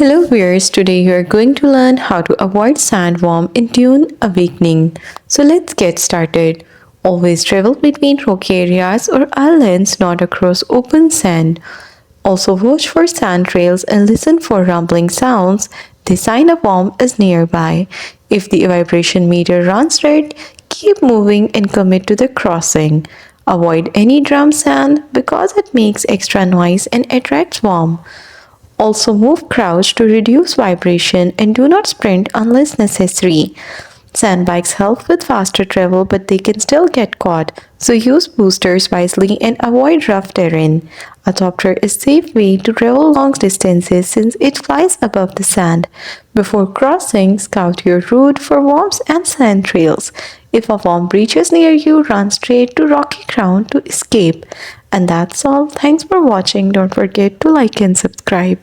Hello viewers, today you are going to learn how to avoid sandworm in Dune Awakening. So let's get started. Always travel between rocky areas or islands, not across open sand. Also watch for sand trails and listen for rumbling sounds. They sign a worm is nearby. If the vibration meter runs red, keep moving and commit to the crossing. Avoid any drum sand because it makes extra noise and attracts worm. Also move crouch to reduce vibration and do not sprint unless necessary. Sandbikes help with faster travel but they can still get caught, so use boosters wisely and avoid rough terrain. A copter is a safe way to travel long distances since it flies above the sand. Before crossing, scout your route for worms and sand trails. If a worm breaches near you, run straight to rocky ground to escape. And that's all. Thanks for watching. Don't forget to like and subscribe.